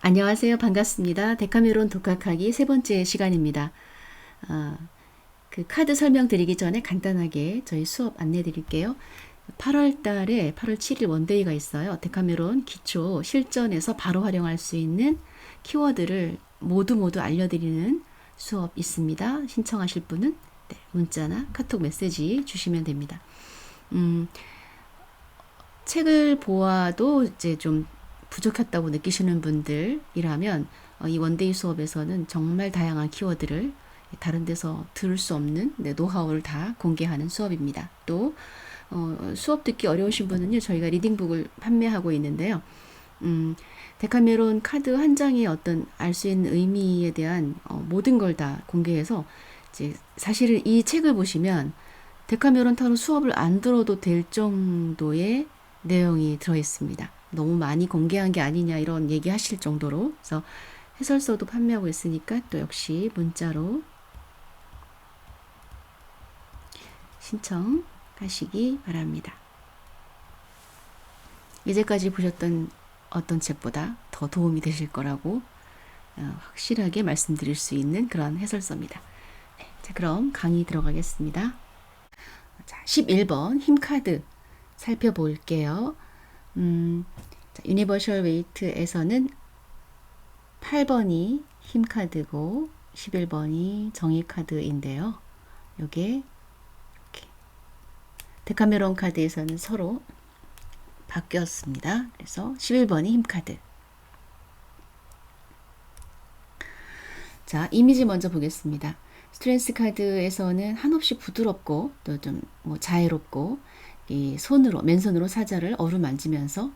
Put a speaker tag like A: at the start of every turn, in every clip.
A: 안녕하세요. 반갑습니다. 데카메론 독학하기 세 번째 시간입니다. 아, 그 카드 설명드리기 전에 간단하게 저희 수업 안내 드릴게요. 8월 달에 8월 7일 원데이가 있어요. 데카메론 기초 실전에서 바로 활용할 수 있는 키워드를 모두 알려드리는 수업 있습니다. 신청하실 분은 네, 문자나 카톡 메시지 주시면 됩니다. 책을 보아도 이제 좀 부족했다고 느끼시는 분들이라면 이 원데이 수업에서는 정말 다양한 키워드를 다른 데서 들을 수 없는 노하우를 다 공개하는 수업입니다. 또 수업 듣기 어려우신 분은요, 저희가 리딩북을 판매하고 있는데요. 데카메론 카드 한 장의 어떤 알 수 있는 의미에 대한 모든 걸 다 공개해서 이제 사실은 이 책을 보시면 데카메론 타로 수업을 안 들어도 될 정도의 내용이 들어 있습니다. 너무 많이 공개한 게 아니냐 이런 얘기 하실 정도로. 그래서 해설서도 판매하고 있으니까 또 역시 문자로 신청하시기 바랍니다. 이제까지 보셨던 어떤 책보다 더 도움이 되실 거라고 확실하게 말씀드릴 수 있는 그런 해설서입니다. 네, 자, 그럼 강의 들어가겠습니다. 자, 11번 힘카드 살펴볼게요. 자, 유니버셜 웨이트에서는 8번이 힘카드고 11번이 정의카드인데요. 요게 이렇게 데카메론 카드에서는 서로 바뀌었습니다. 그래서 11번이 힘카드. 자, 이미지 먼저 보겠습니다. 스트렝스 카드에서는 한없이 부드럽고 또 좀 뭐 자애롭고 이 손으로 맨손으로 사자를 어루만지면서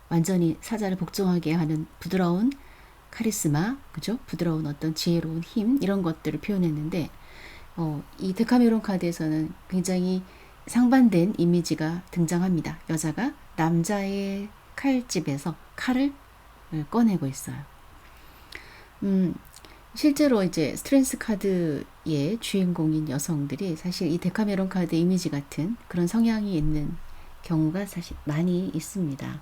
A: 완전히 사자를 복종하게 하는 부드러운 카리스마, 그죠? 부드러운 어떤 지혜로운 힘 이런 것들을 표현했는데 이 데카메론 카드에서는 굉장히 상반된 이미지가 등장합니다. 여자가 남자의 칼집에서 칼을 꺼내고 있어요. 실제로 이제 스트렝스 카드의 주인공인 여성들이 사실 이 데카메론 카드 이미지 같은 그런 성향이 있는 경우가 사실 많이 있습니다.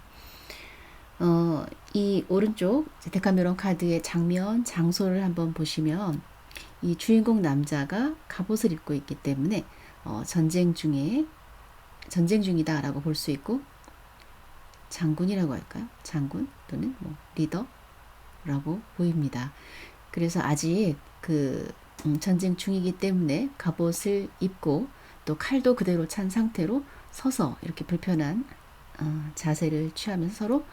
A: 이 오른쪽 데카메론 카드의 장면, 장소를 한번 보시면 이 주인공 남자가 갑옷을 입고 있기 때문에 전쟁 중이다라고 볼 수 있고 장군이라고 할까요? 장군 또는 뭐 리더라고 보입니다. 그래서 아직 그 전쟁 중이기 때문에 갑옷을 입고 또 칼도 그대로 찬 상태로 서서 이렇게 불편한 자세를 취하면서 서로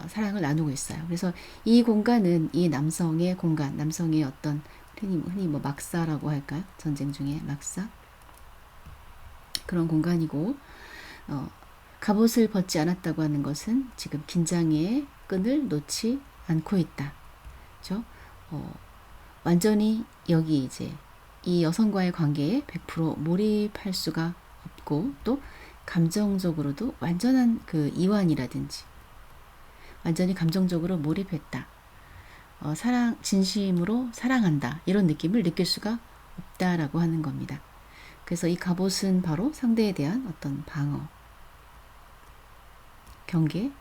A: 사랑을 나누고 있어요. 그래서 이 공간은 이 남성의 공간, 남성의 어떤 흔히 뭐 막사라고 할까요? 전쟁 중에 막사 그런 공간이고 갑옷을 벗지 않았다고 하는 것은 지금 긴장의 끈을 놓지 않고 있다. 그렇죠? 완전히 여기 이제 이 여성과의 관계에 100% 몰입할 수가 없고 또 감정적으로도 완전한 그 이완이라든지 완전히 감정적으로 몰입했다. 진심으로 사랑한다. 이런 느낌을 느낄 수가 없다라고 하는 겁니다. 그래서 이 갑옷은 바로 상대에 대한 어떤 방어, 경계,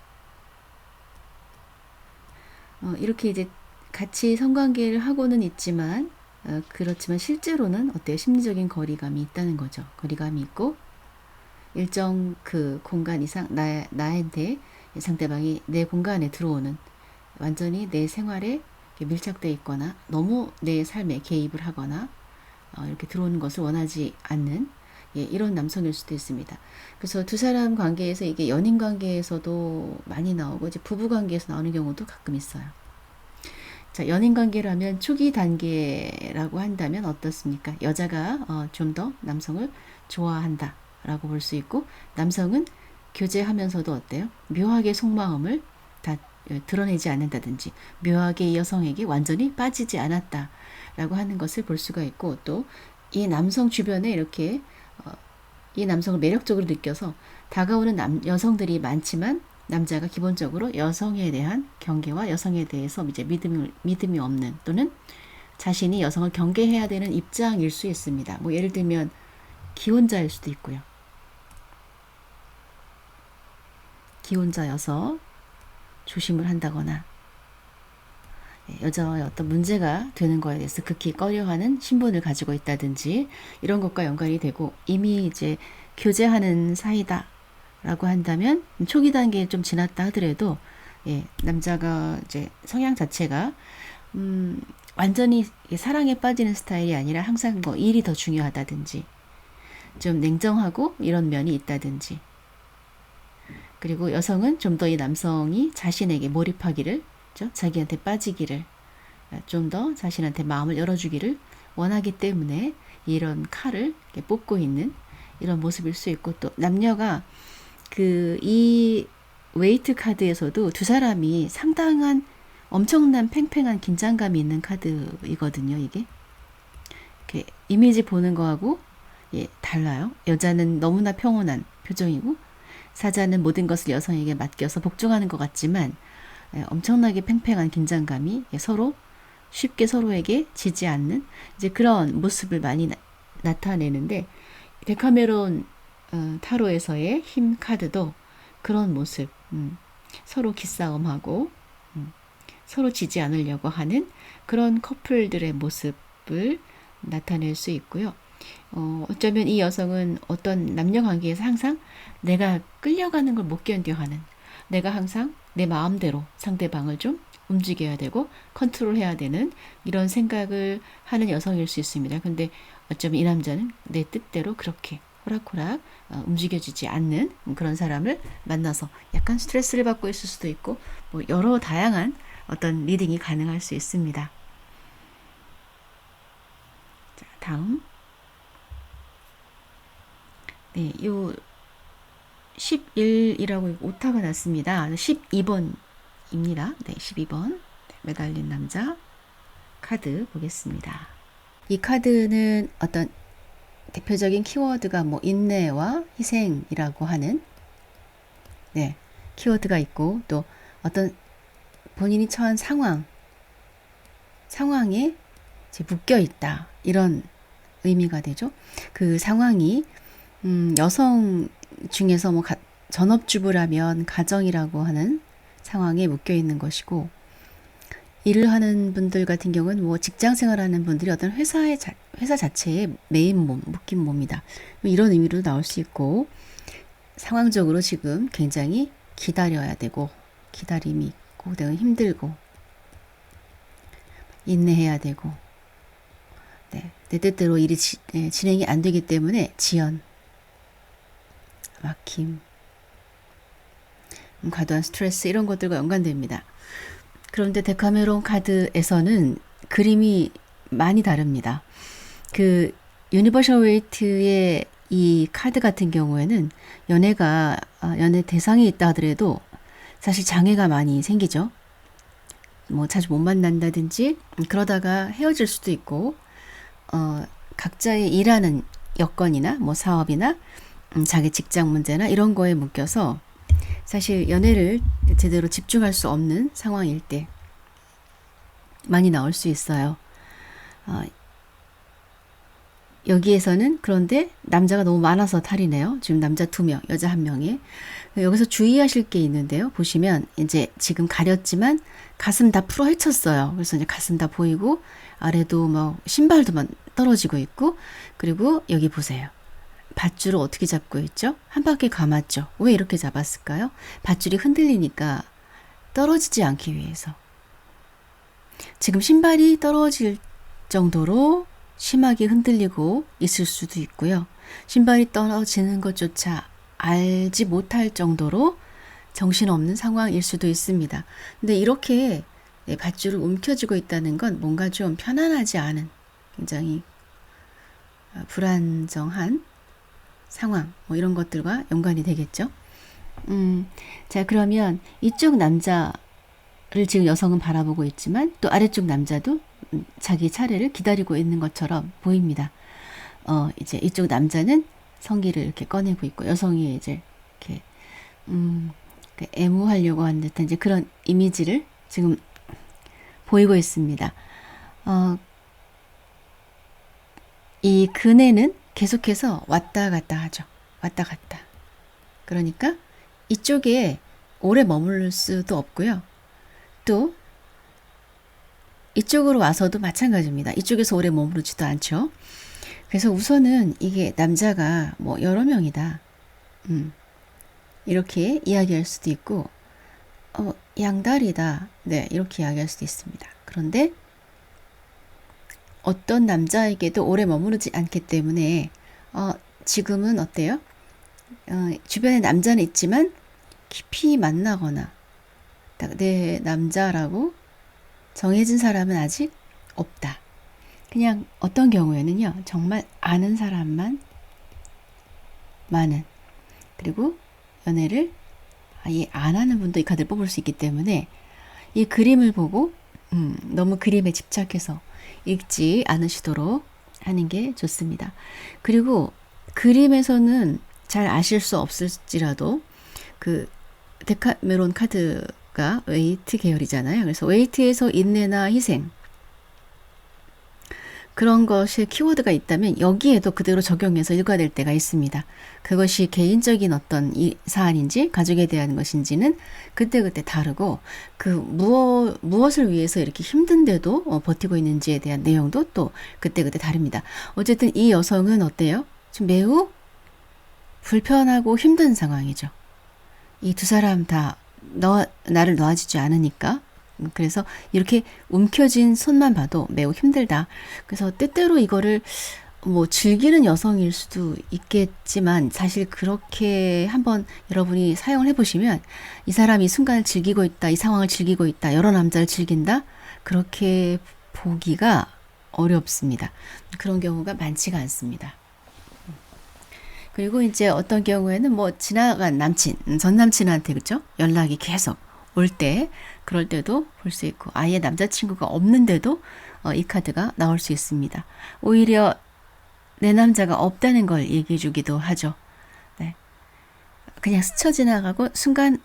A: 이렇게 이제 같이 성관계를 하고는 있지만 그렇지만 실제로는 어때요? 심리적인 거리감이 있다는 거죠. 거리감이 있고 일정 그 공간 이상 나한테 상대방이 내 공간에 들어오는 완전히 내 생활에 밀착되어 있거나 너무 내 삶에 개입을 하거나 이렇게 들어오는 것을 원하지 않는 이런 남성일 수도 있습니다. 그래서 두 사람 관계에서 이게 연인 관계에서도 많이 나오고 이제 부부 관계에서 나오는 경우도 가끔 있어요. 자, 연인 관계라면 초기 단계라고 한다면 어떻습니까? 여자가 좀 더 남성을 좋아한다 라고 볼 수 있고 남성은 교제하면서도 어때요? 묘하게 속마음을 다 드러내지 않는다든지 묘하게 이 여성에게 완전히 빠지지 않았다 라고 하는 것을 볼 수가 있고 또 이 남성 주변에 이렇게 이 남성을 매력적으로 느껴서 다가오는 여성들이 많지만 남자가 기본적으로 여성에 대한 경계와 여성에 대해서 이제 믿음이 없는 또는 자신이 여성을 경계해야 되는 입장일 수 있습니다. 뭐 예를 들면 기혼자일 수도 있고요. 기혼자여서 조심을 한다거나 여자와의 어떤 문제가 되는 거에 대해서 극히 꺼려하는 신분을 가지고 있다든지 이런 것과 연관이 되고, 이미 이제 교제하는 사이다라고 한다면 초기 단계에 좀 지났다 하더라도 남자가 이제 성향 자체가 완전히 사랑에 빠지는 스타일이 아니라 항상 뭐 일이 더 중요하다든지 좀 냉정하고 이런 면이 있다든지, 그리고 여성은 좀 더 이 남성이 자신에게 몰입하기를, 자기한테 빠지기를, 좀 더 자신한테 마음을 열어주기를 원하기 때문에 이런 칼을 뽑고 있는 이런 모습일 수 있고, 또 남녀가 이 웨이트 카드에서도 두 사람이 상당한 엄청난 팽팽한 긴장감이 있는 카드이거든요. 이게 이렇게 이미지 보는 거하고 달라요. 여자는 너무나 평온한 표정이고 사자는 모든 것을 여성에게 맡겨서 복종하는 것 같지만 엄청나게 팽팽한 긴장감이 서로 쉽게 서로에게 지지 않는 이제 그런 모습을 많이 나타내는데, 데카메론 타로에서의 힘 카드도 그런 모습, 서로 기싸움하고 서로 지지 않으려고 하는 그런 커플들의 모습을 나타낼 수 있고요. 어쩌면 이 여성은 어떤 남녀 관계에서 항상 내가 끌려가는 걸 못 견뎌하는, 내가 항상 내 마음대로 상대방을 좀 움직여야 되고 컨트롤해야 되는 이런 생각을 하는 여성일 수 있습니다. 근데 어쩌면 이 남자는 내 뜻대로 그렇게 호락호락 움직여주지 않는 그런 사람을 만나서 약간 스트레스를 받고 있을 수도 있고, 뭐 여러 다양한 어떤 리딩이 가능할 수 있습니다. 자, 다음. 네, 요 11이라고 오타가 났습니다. 12번입니다. 네, 12번. 매달린 남자 카드 보겠습니다. 이 카드는 어떤 대표적인 키워드가 뭐 인내와 희생이라고 하는 키워드가 있고, 또 어떤 본인이 처한 상황에 이제 묶여 있다, 이런 의미가 되죠. 그 상황이 여성 중에서 뭐 전업주부라면 가정이라고 하는 상황에 묶여 있는 것이고, 일을 하는 분들 같은 경우는 뭐 직장 생활하는 분들이 어떤 회사 자체에 매인 몸, 묶인 몸이다, 이런 의미로 나올 수 있고, 상황적으로 지금 굉장히 기다려야 되고 기다림이 있고 내가 힘들고 인내해야 되고, 내 뜻대로 일이 진행이 안 되기 때문에 지연, 막힘, 과도한 스트레스, 이런 것들과 연관됩니다. 그런데 데카메론 카드에서는 그림이 많이 다릅니다. 그 유니버셜 웨이트의 이 카드 같은 경우에는 연애 대상이 있다 하더라도 사실 장애가 많이 생기죠. 뭐 자주 못 만난다든지 그러다가 헤어질 수도 있고, 각자의 일하는 여건이나 뭐 사업이나 자기 직장 문제나 이런 거에 묶여서 사실 연애를 제대로 집중할 수 없는 상황일 때 많이 나올 수 있어요. 여기에서는 그런데 남자가 너무 많아서 탈이네요. 지금 남자 2명, 여자 1명에. 여기서 주의하실 게 있는데요. 보시면 이제 지금 가렸지만 가슴 다 풀어 헤쳤어요. 그래서 이제 가슴 다 보이고 아래도 막 신발도만 떨어지고 있고, 그리고 여기 보세요. 밧줄을 어떻게 잡고 있죠? 한 바퀴 감았죠. 왜 이렇게 잡았을까요? 밧줄이 흔들리니까 떨어지지 않기 위해서. 지금 신발이 떨어질 정도로 심하게 흔들리고 있을 수도 있고요. 신발이 떨어지는 것조차 알지 못할 정도로 정신없는 상황일 수도 있습니다. 근데 이렇게 밧줄을 움켜쥐고 있다는 건 뭔가 좀 편안하지 않은, 굉장히 불안정한 상황, 뭐 이런 것들과 연관이 되겠죠. 자, 그러면 이쪽 남자를 지금 여성은 바라보고 있지만 또 아래쪽 남자도 자기 차례를 기다리고 있는 것처럼 보입니다. 이제 이쪽 남자는 성기를 이렇게 꺼내고 있고, 여성이 이제 이렇게 애무하려고 하는 듯한 이제 그런 이미지를 지금 보이고 있습니다. 이 그네는 계속해서 왔다 갔다 하죠. 왔다 갔다. 그러니까 이쪽에 오래 머물 수도 없고요. 또 이쪽으로 와서도 마찬가지입니다. 이쪽에서 오래 머무르지도 않죠. 그래서 우선은 이게 남자가 뭐 여러 명이다. 이렇게 이야기할 수도 있고, 양다리다. 네, 이렇게 이야기할 수도 있습니다. 그런데 어떤 남자에게도 오래 머무르지 않기 때문에, 지금은 어때요? 주변에 남자는 있지만 깊이 만나거나, 내 남자라고 정해진 사람은 아직 없다. 그냥 어떤 경우에는요, 정말 아는 사람만 많은, 그리고 연애를 아예 안 하는 분도 이 카드를 뽑을 수 있기 때문에 이 그림을 보고 너무 그림에 집착해서 읽지 않으시도록 하는 게 좋습니다. 그리고 그림에서는 잘 아실 수 없을지라도 그 데카메론 카드가 웨이트 계열이잖아요. 그래서 웨이트에서 인내나 희생, 그런 것에 키워드가 있다면 여기에도 그대로 적용해서 읽어야 때가 있습니다. 그것이 개인적인 어떤 사안인지 가족에 대한 것인지는 그때그때 다르고, 그 무엇을 위해서 이렇게 힘든데도 버티고 있는지에 대한 내용도 또 그때그때 다릅니다. 어쨌든 이 여성은 어때요? 좀 매우 불편하고 힘든 상황이죠. 이 두 사람 다 나를 놔주지 않으니까. 그래서 이렇게 움켜진 손만 봐도 매우 힘들다. 그래서 때때로 이거를 뭐 즐기는 여성일 수도 있겠지만, 사실 그렇게 한번 여러분이 사용을 해보시면 이 사람이 이 순간을 즐기고 있다, 이 상황을 즐기고 있다, 여러 남자를 즐긴다, 그렇게 보기가 어렵습니다. 그런 경우가 많지가 않습니다. 그리고 이제 어떤 경우에는 뭐 지나간 남친, 전 남친한테 그죠? 연락이 계속 올 때, 그럴 때도 볼 수 있고, 아예 남자친구가 없는데도 이 카드가 나올 수 있습니다. 오히려 내 남자가 없다는 걸 얘기해 주기도 하죠. 네. 그냥 스쳐 지나가고 순간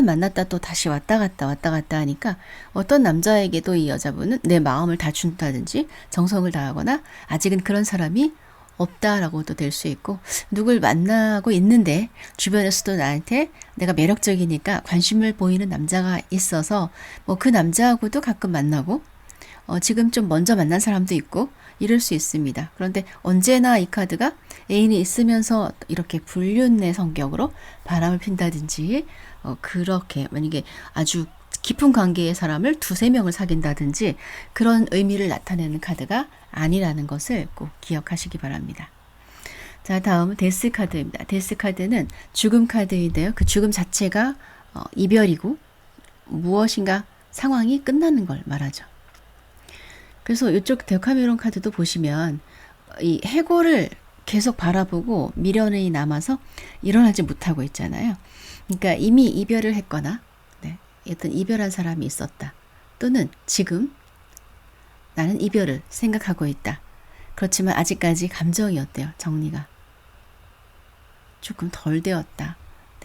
A: 만났다 또 다시 왔다 갔다 하니까, 어떤 남자에게도 이 여자분은 내 마음을 다 준다든지 정성을 다하거나 아직은 그런 사람이 없다라고도 될 수 있고, 누굴 만나고 있는데 주변에서도 나한테 내가 매력적이니까 관심을 보이는 남자가 있어서 뭐 그 남자하고도 가끔 만나고, 지금 좀 먼저 만난 사람도 있고 이럴 수 있습니다. 그런데 언제나 이 카드가 애인이 있으면서 이렇게 불륜의 성격으로 바람을 핀다든지, 그렇게 만약에 아주 깊은 관계의 사람을 두세 명을 사귄다든지 그런 의미를 나타내는 카드가 아니라는 것을 꼭 기억하시기 바랍니다. 자, 다음은 데스 카드입니다. 데스 카드는 죽음 카드인데요. 그 죽음 자체가 이별이고 무엇인가 상황이 끝나는 걸 말하죠. 그래서 이쪽 데카메론 카드도 보시면 이 해고를 계속 바라보고 미련이 남아서 일어나지 못하고 있잖아요. 그러니까 이미 이별을 했거나, 어떤 이별한 사람이 있었다, 또는 지금 나는 이별을 생각하고 있다. 그렇지만 아직까지 감정이 어때요? 정리가 조금 덜 되었다.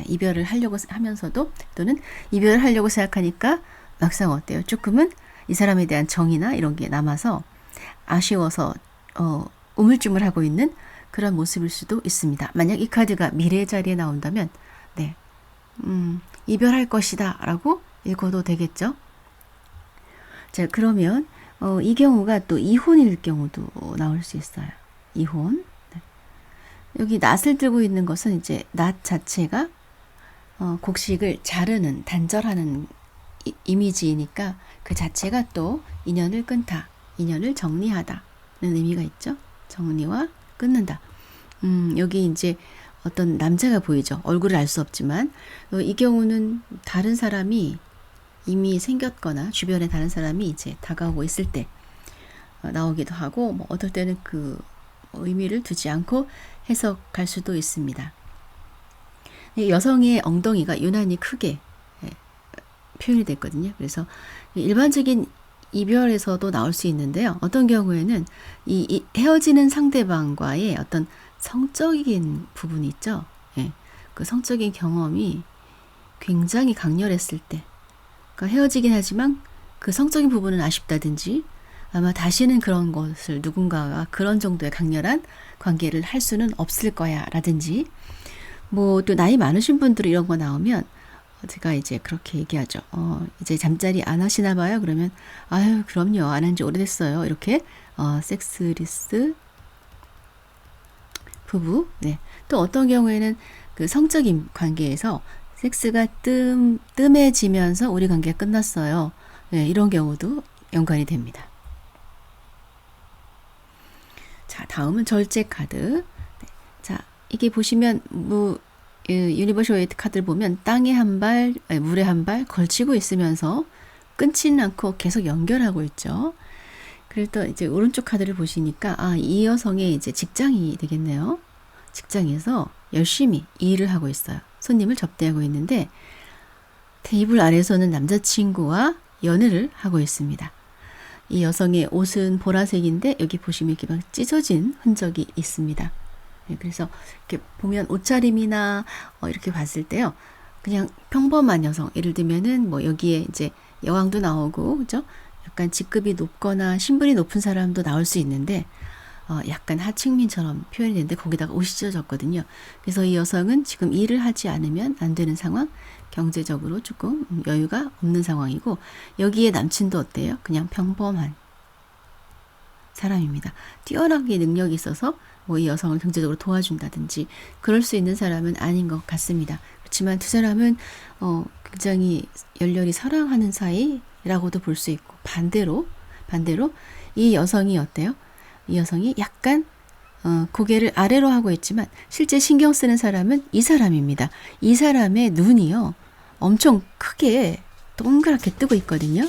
A: 이별을 하려고 하면서도, 또는 이별을 하려고 생각하니까 막상 어때요? 조금은 이 사람에 대한 정이나 이런 게 남아서 아쉬워서 우물쭈물하고 있는 그런 모습일 수도 있습니다. 만약 이 카드가 미래의 자리에 나온다면 이별할 것이다 라고 읽어도 되겠죠. 자, 그러면 이 경우가 또 이혼일 경우도 나올 수 있어요. 이혼. 네. 여기 낫을 들고 있는 것은 이제 낫 자체가 곡식을 자르는, 단절하는 이미지이니까 그 자체가 또 인연을 끊다, 인연을 정리하다는 의미가 있죠. 정리와 끊는다. 여기 이제 어떤 남자가 보이죠. 얼굴을 알 수 없지만 이 경우는 다른 사람이 이미 생겼거나 주변에 다른 사람이 이제 다가오고 있을 때 나오기도 하고, 뭐 어떨 때는 그 의미를 두지 않고 해석할 수도 있습니다. 여성의 엉덩이가 유난히 크게 표현이 됐거든요. 그래서 일반적인 이별에서도 나올 수 있는데요. 어떤 경우에는 이 헤어지는 상대방과의 어떤 성적인 부분이 있죠. 그 성적인 경험이 굉장히 강렬했을 때, 그러니까 헤어지긴 하지만 그 성적인 부분은 아쉽다든지, 아마 다시는 그런 것을 누군가가 그런 정도의 강렬한 관계를 할 수는 없을 거야 라든지, 뭐 또 나이 많으신 분들이 이런 거 나오면 제가 이제 그렇게 얘기하죠. 이제 잠자리 안 하시나 봐요. 그러면 아유 그럼요 안 한 지 오래됐어요. 이렇게 섹스리스 부부. 네. 또 어떤 경우에는 그 성적인 관계에서 섹스가 뜸해지면서 우리 관계가 끝났어요. 네, 이런 경우도 연관이 됩니다. 자, 다음은 절제 카드. 네. 자, 이게 보시면 유니버셜 웨이트 카드를 보면 땅에 한 발, 물에 한 발 걸치고 있으면서 끊지는 않고 계속 연결하고 있죠. 그래서 또 이제 오른쪽 카드를 보시니까 이 여성의 이제 직장이 되겠네요. 직장에서 열심히 일을 하고 있어요. 손님을 접대하고 있는데 테이블 아래서는 남자친구와 연애를 하고 있습니다. 이 여성의 옷은 보라색인데 여기 보시면 이렇게 막 찢어진 흔적이 있습니다. 네, 그래서 이렇게 보면 옷차림이나 이렇게 봤을 때요. 그냥 평범한 여성, 예를 들면은 뭐 여기에 이제 여왕도 나오고, 그죠? 약간 직급이 높거나 신분이 높은 사람도 나올 수 있는데 약간 하층민처럼 표현이 되는데 거기다가 옷이 찢어졌거든요. 그래서 이 여성은 지금 일을 하지 않으면 안 되는 상황, 경제적으로 조금 여유가 없는 상황이고 여기에 남친도 어때요? 그냥 평범한 사람입니다. 뛰어나게 능력이 있어서 뭐 이 여성을 경제적으로 도와준다든지 그럴 수 있는 사람은 아닌 것 같습니다. 그렇지만 두 사람은 굉장히 열렬히 사랑하는 사이라고도 볼 수 있고 반대로 이 여성이 어때요? 이 여성이 약간 고개를 아래로 하고 있지만 실제 신경 쓰는 사람은 이 사람입니다. 이 사람의 눈이요. 엄청 크게 동그랗게 뜨고 있거든요.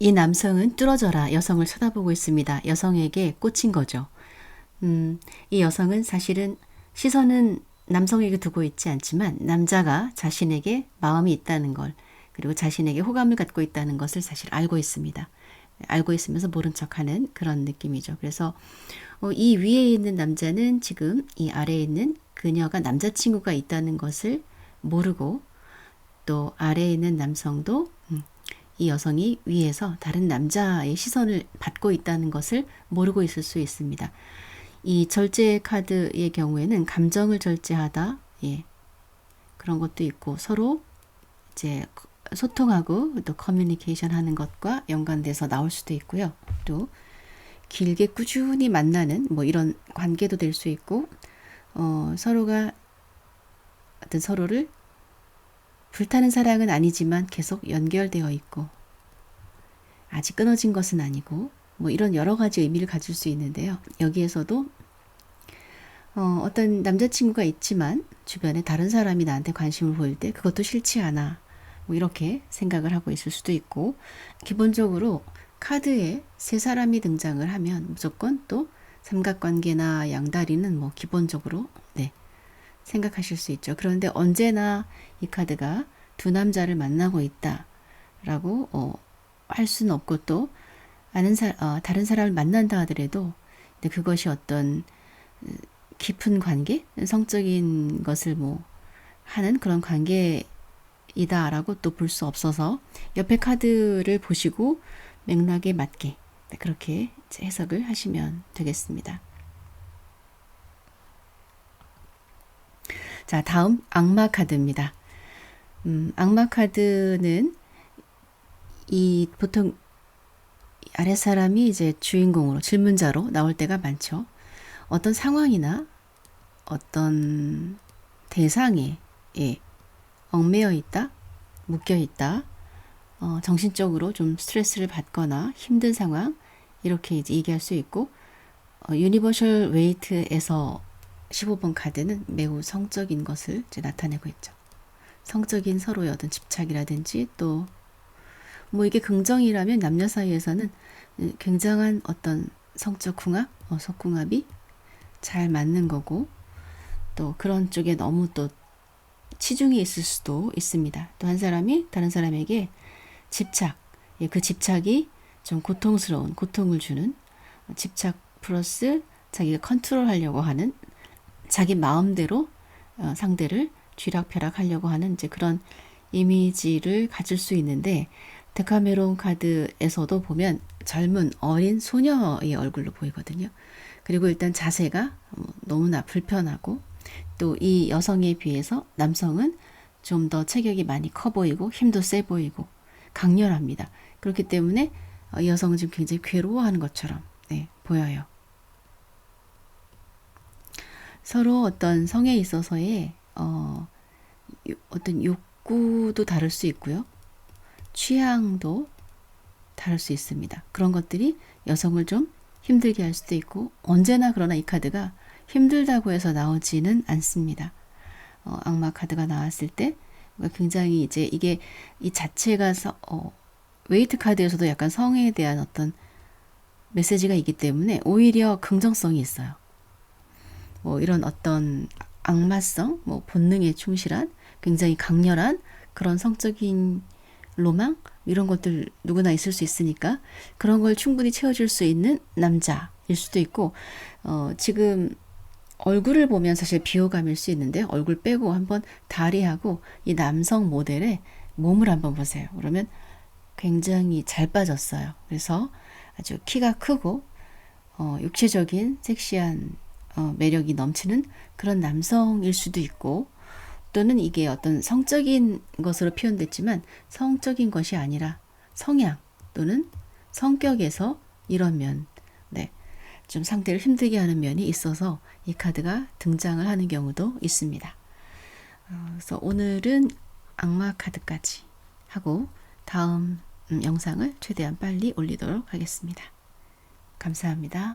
A: 이 남성은 뚫어져라 여성을 쳐다보고 있습니다. 여성에게 꽂힌 거죠. 이 여성은 사실은 시선은 남성에게 두고 있지 않지만 남자가 자신에게 마음이 있다는 걸 그리고 자신에게 호감을 갖고 있다는 것을 사실 알고 있습니다. 알고 있으면서 모른 척하는 그런 느낌이죠. 그래서 이 위에 있는 남자는 지금 이 아래에 있는 그녀가 남자친구가 있다는 것을 모르고 또 아래에 있는 남성도 이 여성이 위에서 다른 남자의 시선을 받고 있다는 것을 모르고 있을 수 있습니다. 이 절제 카드의 경우에는 감정을 절제하다, 예, 그런 것도 있고 서로 이제 소통하고 또 커뮤니케이션 하는 것과 연관돼서 나올 수도 있고요. 또 길게 꾸준히 만나는 뭐 이런 관계도 될 수 있고 서로가 어떤 서로를 불타는 사랑은 아니지만 계속 연결되어 있고 아직 끊어진 것은 아니고 뭐 이런 여러 가지 의미를 가질 수 있는데요. 여기에서도 어떤 남자친구가 있지만 주변에 다른 사람이 나한테 관심을 보일 때 그것도 싫지 않아. 뭐 이렇게 생각을 하고 있을 수도 있고 기본적으로 카드에 세 사람이 등장을 하면 무조건 또 삼각관계나 양다리는 뭐 기본적으로 네, 생각하실 수 있죠. 그런데 언제나 이 카드가 두 남자를 만나고 있다라고 할 수는 없고 또 다른 사람을 만난다 하더라도 근데 그것이 어떤 깊은 관계, 성적인 것을 뭐 하는 그런 관계이다라고 또 볼 수 없어서 옆에 카드를 보시고 맥락에 맞게 그렇게 해석을 하시면 되겠습니다. 자, 다음 악마 카드입니다. 악마 카드는 보통 아랫사람이 이제 주인공으로 질문자로 나올 때가 많죠. 어떤 상황이나 어떤 대상에 얽매여 있다, 묶여 있다, 정신적으로 좀 스트레스를 받거나 힘든 상황 이렇게 이제 얘기할 수 있고 유니버셜 웨이트에서 15번 카드는 매우 성적인 것을 이제 나타내고 있죠. 성적인 서로의 어떤 집착이라든지 또 뭐 이게 긍정이라면 남녀 사이에서는 굉장한 어떤 성적 궁합, 속궁합이 잘 맞는 거고 또 그런 쪽에 너무 또 치중이 있을 수도 있습니다. 또 한 사람이 다른 사람에게 집착, 그 집착이 좀 고통스러운, 고통을 주는 집착 플러스 자기가 컨트롤하려고 하는 자기 마음대로 상대를 쥐락펴락 하려고 하는 이제 그런 이미지를 가질 수 있는데 데카메론 카드에서도 보면 젊은 어린 소녀의 얼굴로 보이거든요. 그리고 일단 자세가 너무나 불편하고 또 이 여성에 비해서 남성은 좀 더 체격이 많이 커 보이고 힘도 세 보이고 강렬합니다. 그렇기 때문에 이 여성은 지금 굉장히 괴로워하는 것처럼 네, 보여요. 서로 어떤 성에 있어서의 어떤 욕구도 다를 수 있고요. 취향도 다를 수 있습니다. 그런 것들이 여성을 좀 힘들게 할 수도 있고 언제나 그러나 이 카드가 힘들다고 해서 나오지는 않습니다. 악마 카드가 나왔을 때 굉장히 이제 이게 이 자체가 웨이트 카드에서도 약간 성에 대한 어떤 메시지가 있기 때문에 오히려 긍정성이 있어요. 뭐 이런 어떤 악마성, 뭐 본능에 충실한 굉장히 강렬한 그런 성적인 로망 이런 것들 누구나 있을 수 있으니까 그런 걸 충분히 채워줄 수 있는 남자일 수도 있고 지금 얼굴을 보면 사실 비호감일 수 있는데 얼굴 빼고 한번 다리하고 이 남성 모델의 몸을 한번 보세요. 그러면 굉장히 잘 빠졌어요. 그래서 아주 키가 크고 육체적인 섹시한 매력이 넘치는 그런 남성일 수도 있고 또는 이게 어떤 성적인 것으로 표현됐지만 성적인 것이 아니라 성향 또는 성격에서 이런 면, 네, 좀 상대를 힘들게 하는 면이 있어서 이 카드가 등장을 하는 경우도 있습니다. 그래서 오늘은 악마 카드까지 하고 다음 영상을 최대한 빨리 올리도록 하겠습니다. 감사합니다.